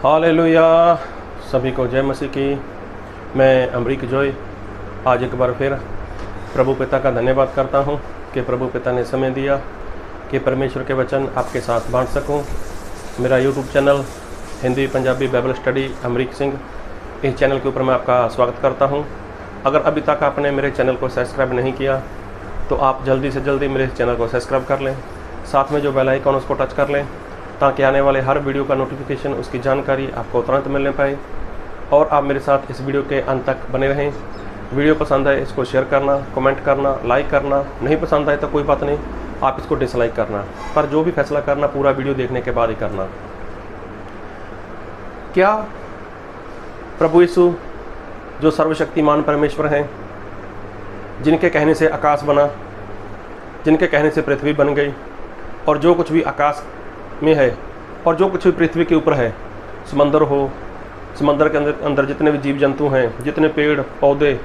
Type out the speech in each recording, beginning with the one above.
Hallelujah. सभी को जय मसीह की। मैं अमरीक जॉय आज एक बार फिर प्रभु पिता का धन्यवाद करता हूं कि प्रभु पिता ने समय दिया कि परमेश्वर के वचन आपके साथ बांट सकूं। मेरा YouTube channel Hindi Punjabi Bible study Amrik Singh, इस चैनल के ऊपर मैं आपका स्वागत करता हूं। अगर अभी तक आपने मेरे चैनल को सब्सक्राइब नहीं किया तो आप जल्दी से जल्दी मेरे चैनल को सब्सक्राइब कर लें, साथ में जो बेल आइकन उसको टच कर लें ताकि आने वाले हर वीडियो का नोटिफिकेशन, उसकी जानकारी आपको तुरंत मिलने पाए। और आप मेरे साथ इस वीडियो के अंत तक बने रहें। वीडियो पसंद आए इसको शेयर करना, कमेंट करना, लाइक करना। नहीं पसंद आए तो कोई बात नहीं, आप इसको डिसलाइक करना, पर जो भी फैसला करना पूरा वीडियो देखने के बाद ही करना। क्या प्रभु यीशु जो सर्वशक्तिमान परमेश्वर हैं, जिनके कहने से आकाश बना, जिनके कहने से पृथ्वी बन गई, और जो कुछ भी आकाश में है और जो कुछ भी पृथ्वी के ऊपर है, समंदर हो, समंदर के अंदर जितने भी जीव जंतु हैं, जितने पेड़ पौधे,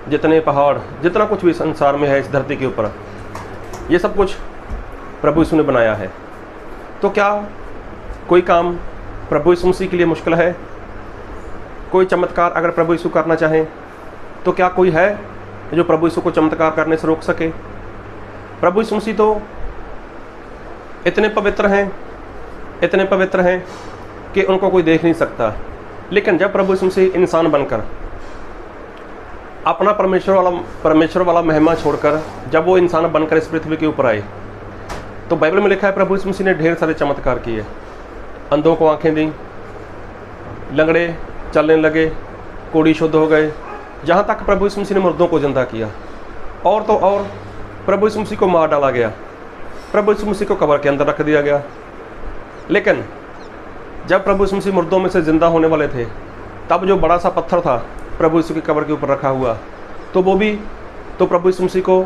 जितने पहाड़, जितना कुछ भी संसार में है इस धरती के ऊपर, ये सब कुछ प्रभु यीशु ने बनाया है। तो क्या कोई काम प्रभु यीशु मसीह के लिए मुश्किल है? कोई चमत्कार अगर प्रभु यीशु करना चाहें तो क्या कोई है जो प्रभु यीशु को चमत्कार करने से रोक सके? प्रभु यीशु मसीह तो इतने पवित्र हैं कि उनको कोई देख नहीं सकता। लेकिन जब प्रभु यीशु मसीह इंसान बनकर अपना परमेश्वर वाला महिमा छोड़कर जब वो इंसान बनकर इस पृथ्वी के ऊपर आए, तो बाइबल में लिखा है प्रभु यीशु मसीह ने ढेर सारे चमत्कार किए। अंधों को आंखें दी, लंगड़े चलने लगे, कोढ़ी शुद्ध हो गए, जहाँ तक प्रभु यीशु मसीह ने मुर्दों को जिंदा किया। और तो और प्रभु यीशु मसीह को मार डाला गया, प्रभु यीशु मसीह को कब्र के अंदर रख दिया गया। लेकिन जब प्रभु यीशु मसीह मुर्दों में से जिंदा होने वाले थे, तब जो बड़ा सा पत्थर था प्रभु यीशु की कब्र के ऊपर रखा हुआ, तो वो भी तो प्रभु यीशु मसीह को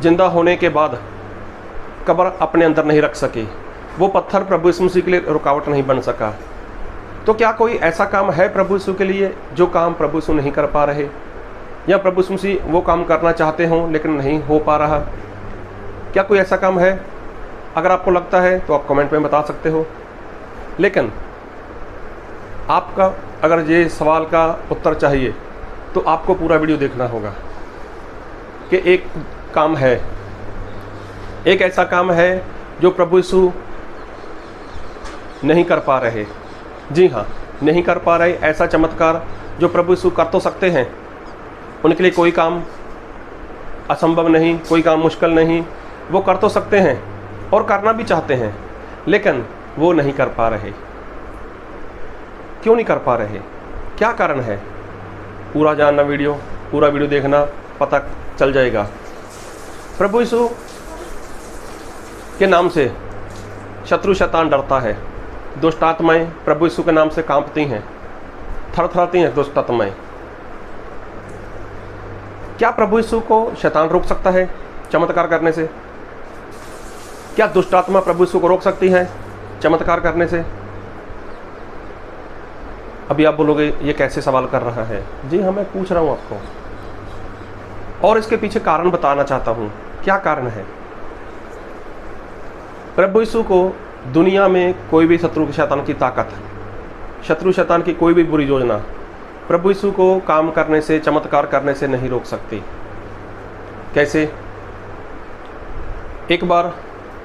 जिंदा होने के बाद कब्र अपने अंदर नहीं रख सकी। वो पत्थर प्रभु यीशु मसीह के लिए रुकावट नहीं बन सका। तो क्या कोई ऐसा काम है प्रभु यीशु के लिए जो काम प्रभु यीशु नहीं कर पा रहे, या प्रभु यीशु मसीह वो काम करना चाहते हों लेकिन नहीं हो पा रहा? क्या कोई ऐसा काम है? अगर आपको लगता है तो आप कमेंट में बता सकते हो। लेकिन आपका अगर ये सवाल का उत्तर चाहिए तो आपको पूरा वीडियो देखना होगा कि एक काम है, एक ऐसा काम है जो प्रभु यीशु नहीं कर पा रहे। जी हाँ, नहीं कर पा रहे। ऐसा चमत्कार जो प्रभु यीशु कर तो सकते हैं, उनके लिए कोई काम असंभव नहीं, कोई काम मुश्किल नहीं। वो कर तो सकते हैं और करना भी चाहते हैं, लेकिन वो नहीं कर पा रहे। क्यों नहीं कर पा रहे? क्या कारण है? पूरा जानना, पूरा वीडियो देखना, पता चल जाएगा। प्रभु यीशु के नाम से शत्रु शैतान डरता है। दुष्ट आत्माएं प्रभु यीशु के नाम से कांपती हैं, थरथराती हैं दुष्ट आत्माएं। क्या प्रभु यीशु को शैतान रोक सकता है चमत्कार करने से? क्या दुष्ट आत्मा प्रभु यीशु को रोक सकती है चमत्कार करने से? अभी आप बोलोगे ये कैसे सवाल कर रहा है? जी हाँ, मैं पूछ रहा हूँ आपको, और इसके पीछे कारण बताना चाहता हूँ। क्या कारण है? प्रभु यीशु को दुनिया में कोई भी शत्रु शैतान की ताकत, शत्रु शैतान की कोई भी बुरी योजना प्रभु यीशु को काम करने से, चमत्कार करने से नहीं रोक सकती। कैसे? एक बार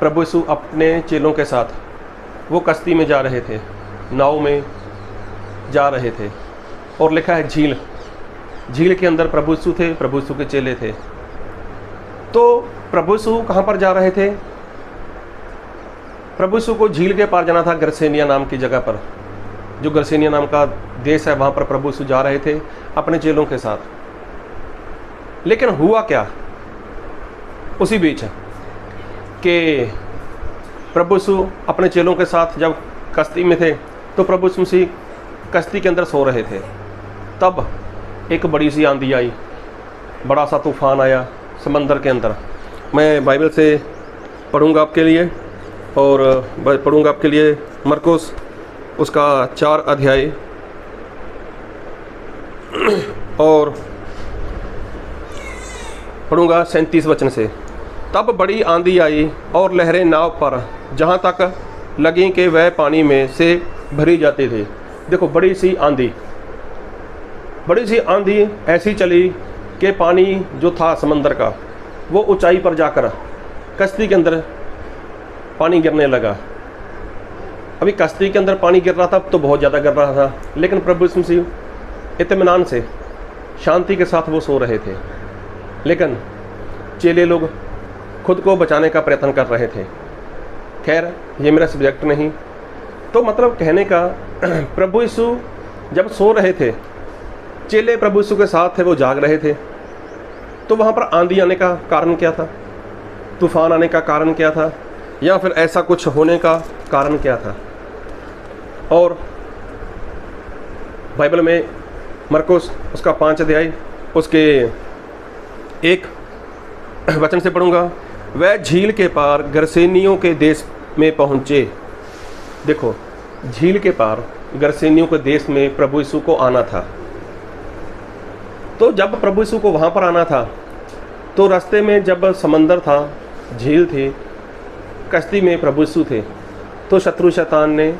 प्रभु यीशु अपने चेलों के साथ वो कश्ती में जा रहे थे, नाव में जा रहे थे, और लिखा है झील के अंदर प्रभु यीशु थे, प्रभु यीशु के चेले थे। तो प्रभु यीशु कहाँ पर जा रहे थे? प्रभु यीशु को झील के पार जाना था, गरसेनिया नाम की जगह पर, जो गरसेनिया नाम का देश है, वहाँ पर प्रभु यीशु जा रहे थे अपने चेलों के साथ। लेकिन हुआ क्या उसी बीच कि प्रभु यीशु अपने चेलों के साथ जब कश्ती में थे, तो प्रभु यीशु मसीह कश्ती के अंदर सो रहे थे। तब एक बड़ी सी आंधी आई, बड़ा सा तूफान आया समंदर के अंदर। मैं बाइबल से पढ़ूंगा आपके लिए, और पढ़ूंगा आपके लिए मरकुस उसका 4 अध्याय और पढ़ूंगा 37 वचन से। तब बड़ी आंधी आई और लहरें नाव पर जहाँ तक लगीं कि वह पानी में से भरी जाते थे, देखो बड़ी सी आंधी ऐसी चली कि पानी जो था समंदर का वो ऊंचाई पर जाकर कश्ती के अंदर पानी गिरने लगा। अभी कश्ती के अंदर पानी गिर रहा था तो बहुत ज़्यादा गिर रहा था, लेकिन प्रभु यीशु मसीह इत्मीनान से शांति के साथ वो सो रहे थे। लेकिन चेले लोग खुद को बचाने का प्रयत्न कर रहे थे। खैर ये मेरा सब्जेक्ट नहीं। तो मतलब कहने का प्रभु यीशु जब सो रहे थे, चेले प्रभु यीशु के साथ थे, वो जाग रहे थे। तो वहाँ पर आंधी आने का कारण क्या था, तूफान आने का कारण क्या था, या फिर ऐसा कुछ होने का कारण क्या था। और बाइबल में मरकुस उसका 5 अध्याय उसके 1 वचन से पढ़ूंगा। वह झील के पार गरसेनियों के देश में पहुँचे। देखो झील के पार गरसेनियों के देश में प्रभु यीशु को आना था। तो जब प्रभु यीशु को वहाँ पर आना था तो रास्ते में जब समंदर था, झील थी, कश्ती में प्रभु यीशु थे, तो शत्रु शैतान ने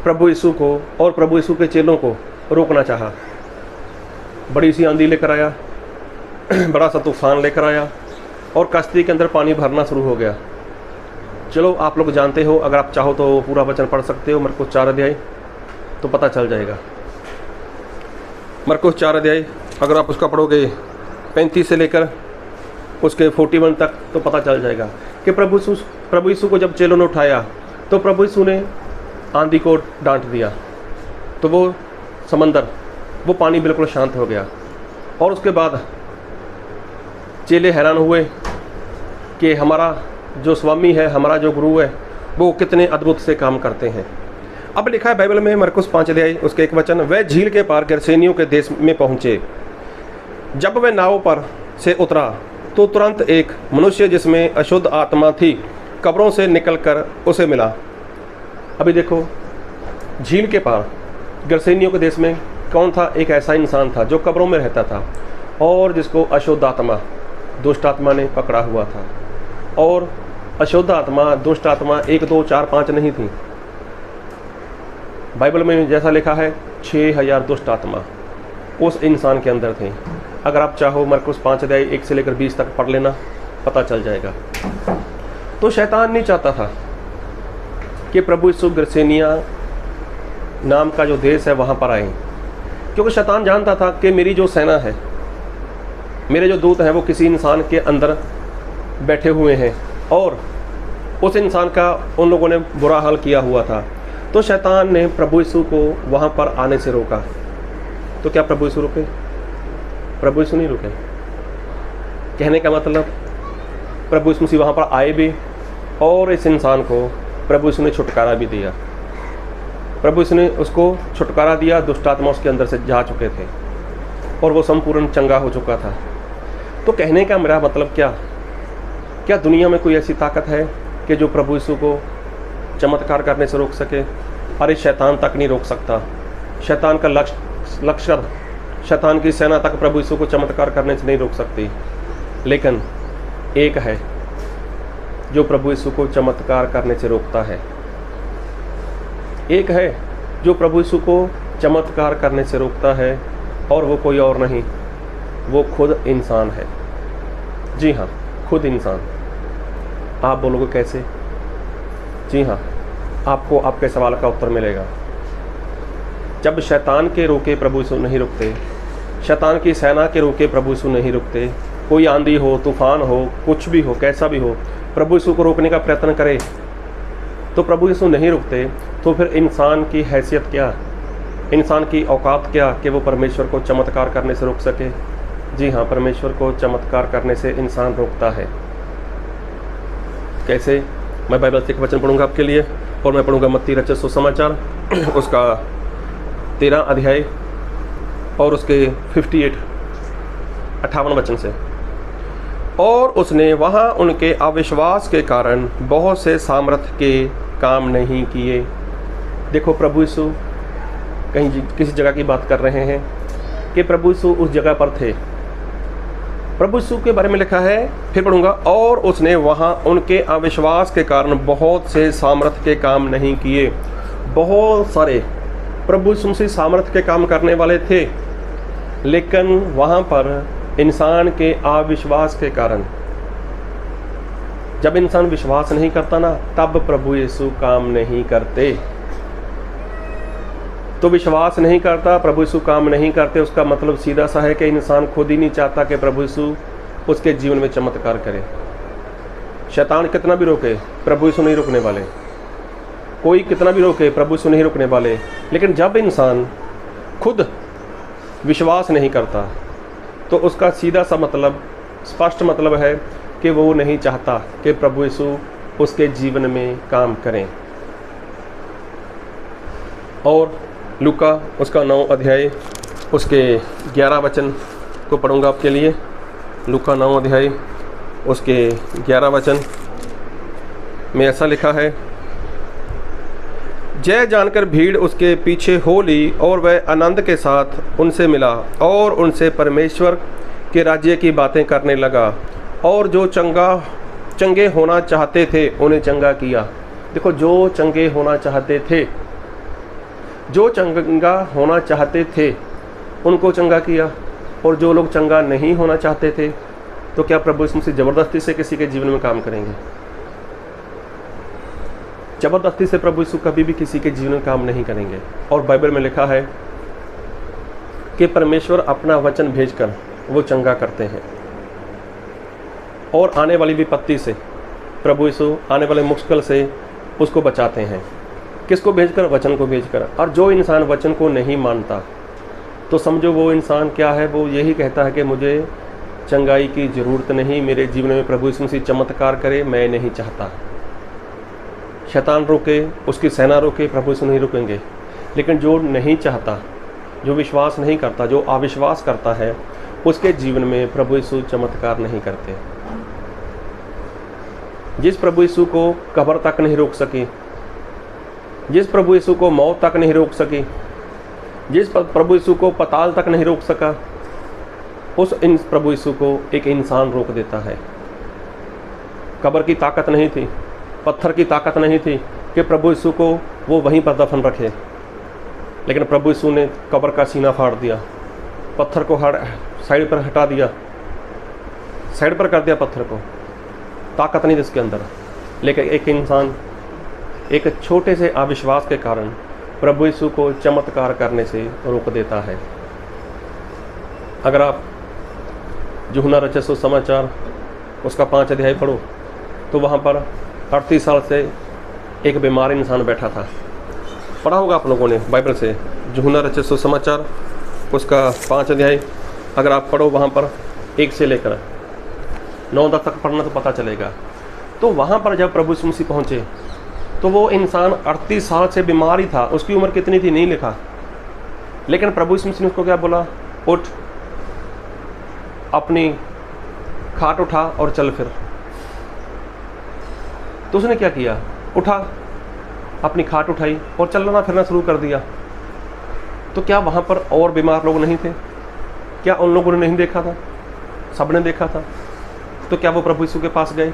प्रभु यीशु को और प्रभु यीशु के चेलों को रोकना चाहा। बड़ी सी आंधी लेकर आया, बड़ा सा तूफान लेकर आया और कश्ती के अंदर पानी भरना शुरू हो गया। चलो आप लोग जानते हो, अगर आप चाहो तो पूरा वचन पढ़ सकते हो, मरकुस 4 अध्याय, तो पता चल जाएगा। मरकुस 4 अध्याय अगर आप उसका पढ़ोगे 35 से लेकर उसके 41 तक, तो पता चल जाएगा कि प्रभु यीशु को जब चेलों ने उठाया तो प्रभु यीशु ने आंधी को डांट दिया, तो वो समंदर, वो पानी बिल्कुल शांत हो गया। और उसके बाद चेले हैरान हुए कि हमारा जो स्वामी है, हमारा जो गुरु है, वो कितने अद्भुत से काम करते हैं। अब लिखा है बाइबल में मरकुस 5 अध्याय उसके 1 वचन, वह झील के पार गरसेनियों के देश में पहुँचे। जब वह नाव पर से उतरा तो तुरंत एक मनुष्य जिसमें अशुद्ध आत्मा थी कब्रों से निकलकर उसे मिला। अभी देखो झील के पार गरसेनियों के देश में कौन था? एक ऐसा इंसान था जो कब्रों में रहता था और जिसको अशुद्ध आत्मा, दुष्ट आत्मा ने पकड़ा हुआ था। और अशुद्ध आत्मा, दुष्ट आत्मा 1, 2, 4, 5 नहीं थी। बाइबल में जैसा लिखा है 6000 दुष्ट आत्मा उस इंसान के अंदर थे। अगर आप चाहो मरकुस 5 अध्याय 1 से लेकर 20 तक पढ़ लेना, पता चल जाएगा। तो शैतान नहीं चाहता था कि प्रभु यीशु गरसेनिया नाम का जो देश है वहाँ पर आए, क्योंकि शैतान जानता था कि मेरी जो सेना है, मेरे जो दूत हैं, वो किसी इंसान के अंदर बैठे हुए हैं और उस इंसान का उन लोगों ने बुरा हाल किया हुआ था। तो शैतान ने प्रभु यीशु को वहाँ पर आने से रोका। तो क्या प्रभु यीशु रुके? प्रभु यीशु नहीं रुके। कहने का मतलब प्रभु यीशु मसीह वहाँ पर आए भी और इस इंसान को प्रभु यीशु ने छुटकारा भी दिया। प्रभु यीशु ने उसको छुटकारा दिया। दुष्ट आत्मा उसके अंदर से जा चुके थे और वो संपूर्ण चंगा हो चुका था। तो कहने का मेरा मतलब क्या दुनिया में कोई ऐसी ताकत है कि जो प्रभु यीशु को चमत्कार करने से रोक सके? अरे शैतान तक नहीं रोक सकता। शैतान का लश्कर, शैतान की सेना तक प्रभु यीशु को चमत्कार करने से नहीं रोक सकती। लेकिन एक है जो प्रभु यीशु को चमत्कार करने से रोकता है। एक है जो प्रभु यीशु को चमत्कार करने से रोकता है, और वो कोई और नहीं, वो खुद इंसान है। जी हाँ, खुद इंसान। आप बोलोगे कैसे? जी हाँ, आपको आपके सवाल का उत्तर मिलेगा। जब शैतान के रोके प्रभु यीशु नहीं रुकते, शैतान की सेना के रोके प्रभु यीशु नहीं रुकते, कोई आंधी हो, तूफान हो, कुछ भी हो, कैसा भी हो, प्रभु यीशु को रोकने का प्रयत्न करे तो प्रभु यीशु नहीं रुकते, तो फिर इंसान की हैसियत क्या, इंसान की औकात क्या कि वो परमेश्वर को चमत्कार करने से रोक सके? जी हाँ, परमेश्वर को चमत्कार करने से इंसान रोकता है। कैसे? मैं बाइबल से एक वचन पढ़ूंगा आपके लिए, और मैं पढ़ूंगा मत्ती रचित सुसमाचार उसका 13 अध्याय और उसके 58 वचन से। और उसने वहाँ उनके अविश्वास के कारण बहुत से सामर्थ के काम नहीं किए। देखो, प्रभु यीशु कहीं किसी जगह की बात कर रहे हैं कि प्रभु यीशु उस जगह पर थे। प्रभु यीशु के बारे में लिखा है, फिर पढ़ूंगा, और उसने वहाँ उनके अविश्वास के कारण बहुत से सामर्थ के काम नहीं किए। बहुत सारे प्रभु यीशु मसीह सामर्थ्य के काम करने वाले थे, लेकिन वहाँ पर इंसान के अविश्वास के कारण, जब इंसान विश्वास नहीं करता ना, तब प्रभु यीशु काम नहीं करते। तो विश्वास नहीं करता, प्रभु यीशु काम नहीं करते, उसका मतलब सीधा सा है कि इंसान खुद ही नहीं चाहता कि प्रभु यीशु उसके जीवन में चमत्कार करे। शैतान कितना भी रोके, प्रभु यीशु नहीं रुकने वाले। कोई कितना भी रोके, प्रभु यीशु नहीं रुकने वाले। लेकिन जब इंसान खुद विश्वास नहीं करता, तो उसका सीधा सा मतलब, स्पष्ट मतलब है कि वो नहीं चाहता कि प्रभु यीशु उसके जीवन में काम करें। और लूका उसका 9 अध्याय उसके 11 वचन को पढ़ूंगा आपके लिए। लूका 9 अध्याय उसके 11 वचन में ऐसा लिखा है, जय जानकर भीड़ उसके पीछे हो ली और वह आनंद के साथ उनसे मिला और उनसे परमेश्वर के राज्य की बातें करने लगा, और जो चंगे होना चाहते थे उन्हें चंगा किया। देखो, जो चंगे होना चाहते थे, जो चंगा होना चाहते थे उनको चंगा किया। और जो लोग चंगा नहीं होना चाहते थे, तो क्या प्रभु यीशु मसीह ज़बरदस्ती से किसी के जीवन में काम करेंगे? ज़बरदस्ती से प्रभु यीशु कभी भी किसी के जीवन में काम नहीं करेंगे। और बाइबल में लिखा है कि परमेश्वर अपना वचन भेजकर वो चंगा करते हैं। और आने वाली विपत्ति से प्रभु यीशु, आने वाले मुश्किल से उसको बचाते हैं। किसको भेजकर? वचन को भेजकर। और जो इंसान वचन को नहीं मानता, तो समझो वो इंसान क्या है, वो यही कहता है कि मुझे चंगाई की ज़रूरत नहीं, मेरे जीवन में प्रभु यीशु मसीह चमत्कार करे, मैं नहीं चाहता। शैतान रोके, उसकी सेना रोके, प्रभु यीशु नहीं रुकेंगे। लेकिन जो नहीं चाहता, जो विश्वास नहीं करता, जो अविश्वास करता है, उसके जीवन में प्रभु यीशु चमत्कार नहीं करते। जिस प्रभु यीशु को कब्र तक नहीं रोक सकी, जिस प्रभु यीशु को मौत तक नहीं रोक सकी, जिस प्रभु यीशु को पाताल तक नहीं रोक सका, उस प्रभु यीशु को एक इंसान रोक देता है। कब्र की ताकत नहीं थी, पत्थर की ताकत नहीं थी कि प्रभु यीशु को वो वहीं पर दफन रखे। लेकिन प्रभु यीशु ने कब्र का सीना फाड़ दिया, पत्थर को साइड पर हटा दिया, साइड पर कर दिया पत्थर को। ताकत नहीं थी उसके अंदर। लेकिन एक इंसान एक छोटे से अविश्वास के कारण प्रभु यीशु को चमत्कार करने से रोक देता है। अगर आप यूहन्ना रचित सुसमाचार उसका 5 अध्याय पढ़ो, तो वहाँ पर 38 साल से एक बीमार इंसान बैठा था। पढ़ा होगा आप लोगों ने बाइबल से, यूहन्ना रचित सुसमाचार उसका 5 अध्याय अगर आप पढ़ो, वहाँ पर 1 से लेकर 9 तक पढ़ना तो पता चलेगा। तो वहाँ पर जब प्रभु यीशु मसीह पहुँचे, तो वो इंसान 38 साल से बीमार ही था। उसकी उम्र कितनी थी नहीं लिखा, लेकिन प्रभु यीशु मसीह ने उसको क्या बोला? उठ, अपनी खाट उठा और चल फिर। तो उसने क्या किया? उठा, अपनी खाट उठाई और चलना फिरना शुरू कर दिया। तो क्या वहाँ पर और बीमार लोग नहीं थे? क्या उन लोगों ने नहीं देखा था? सबने देखा था। तो क्या वो प्रभु यीशु के पास गए?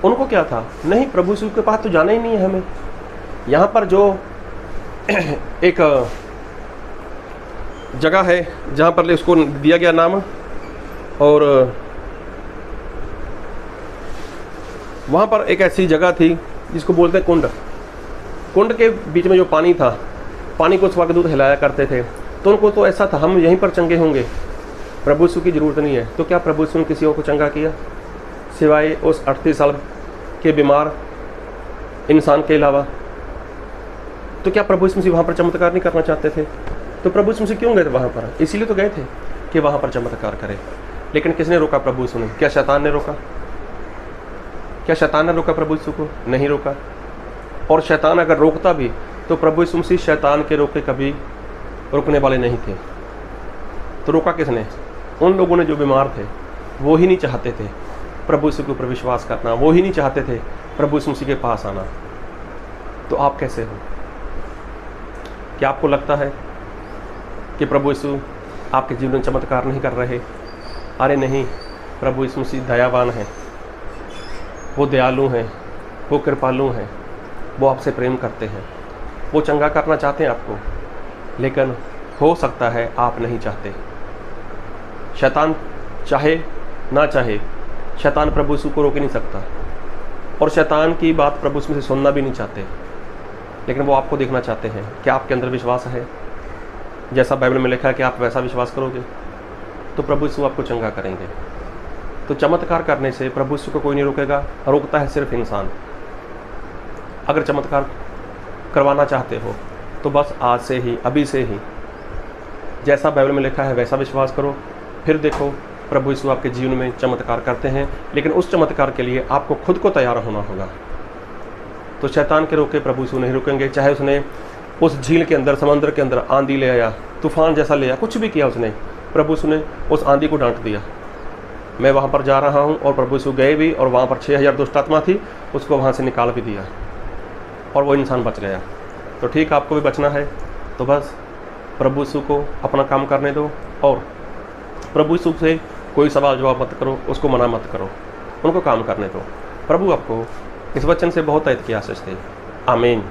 उनको क्या था? नहीं, प्रभु यीशु के पास तो जाना ही नहीं है हमें। यहाँ पर जो एक जगह है जहाँ पर उसको दिया गया नाम, और वहाँ पर एक ऐसी जगह थी जिसको बोलते हैं कुंड। कुंड के बीच में जो पानी था, पानी को स्वर्गदूत हिलाया करते थे। तो उनको तो ऐसा था, हम यहीं पर चंगे होंगे, प्रभु यीशु की ज़रूरत नहीं है। तो क्या प्रभु यीशु ने किसी और को चंगा किया सिवाय उस 38 साल के बीमार इंसान के अलावा? तो क्या प्रभु यीशु मसीह वहाँ पर चमत्कार नहीं करना चाहते थे? तो प्रभु यीशु मसीह क्यों गए थे वहाँ पर? इसीलिए तो गए थे कि वहाँ पर चमत्कार करे। लेकिन किसने रोका प्रभु यीशु ने? क्या शैतान ने रोका? क्या शैतान ने रोका प्रभु यीशु को? नहीं रोका। और शैतान अगर रोकता भी, तो प्रभु यीशु मसीह शैतान के रोके कभी रुकने वाले नहीं थे। तो रोका किसने? उन लोगों ने जो बीमार थे, वो ही नहीं चाहते थे प्रभु यीशु के ऊपर विश्वास करना, वो ही नहीं चाहते थे प्रभु यीशु मसीह के पास आना। तो आप कैसे हो? क्या आपको लगता है कि प्रभु यीशु आपके जीवन में चमत्कार नहीं कर रहे? अरे नहीं, प्रभु यीशु मसीह दयावान है, वो दयालु हैं, वो कृपालु हैं, वो आपसे प्रेम करते हैं। वो चंगा करना चाहते हैं आपको, लेकिन हो सकता है आप नहीं चाहते। शैतान चाहे ना चाहे, शैतान प्रभु यीशु को रोक ही नहीं सकता, और शैतान की बात प्रभु यीशु से सुनना भी नहीं चाहते, लेकिन वो आपको देखना चाहते हैं कि आपके अंदर विश्वास है। जैसा बाइबल में लिखा है कि आप वैसा विश्वास करोगे तो प्रभु यीशु आपको चंगा करेंगे। तो चमत्कार करने से प्रभु यीशु को कोई नहीं रोकेगा, रोकता है सिर्फ इंसान। अगर चमत्कार करवाना चाहते हो तो बस आज से ही, अभी से ही जैसा बाइबल में लिखा है वैसा विश्वास करो, फिर देखो प्रभु यीशु आपके जीवन में चमत्कार करते हैं। लेकिन उस चमत्कार के लिए आपको खुद को तैयार होना होगा। तो शैतान के रोके प्रभु यीशु नहीं रुकेंगे, चाहे उसने उस झील के अंदर, समंदर के अंदर आंधी ले आया, तूफान जैसा ले आया, कुछ भी किया उसने, प्रभु यीशु ने उस आंधी को डांट दिया। मैं वहाँ पर जा रहा हूँ, और प्रभु यीशु गए भी, और वहाँ पर 6000 दुष्ट आत्मा थी, उसको वहाँ से निकाल भी दिया, और वो इंसान बच गया। तो ठीक, आपको भी बचना है तो बस प्रभु यीशु को अपना काम करने दो, और प्रभु यीशु से कोई सवाल जवाब मत करो, उसको मना मत करो, उनको काम करने दो। प्रभु आपको इस वचन से बहुत ऐत की आशीष दे। आमीन।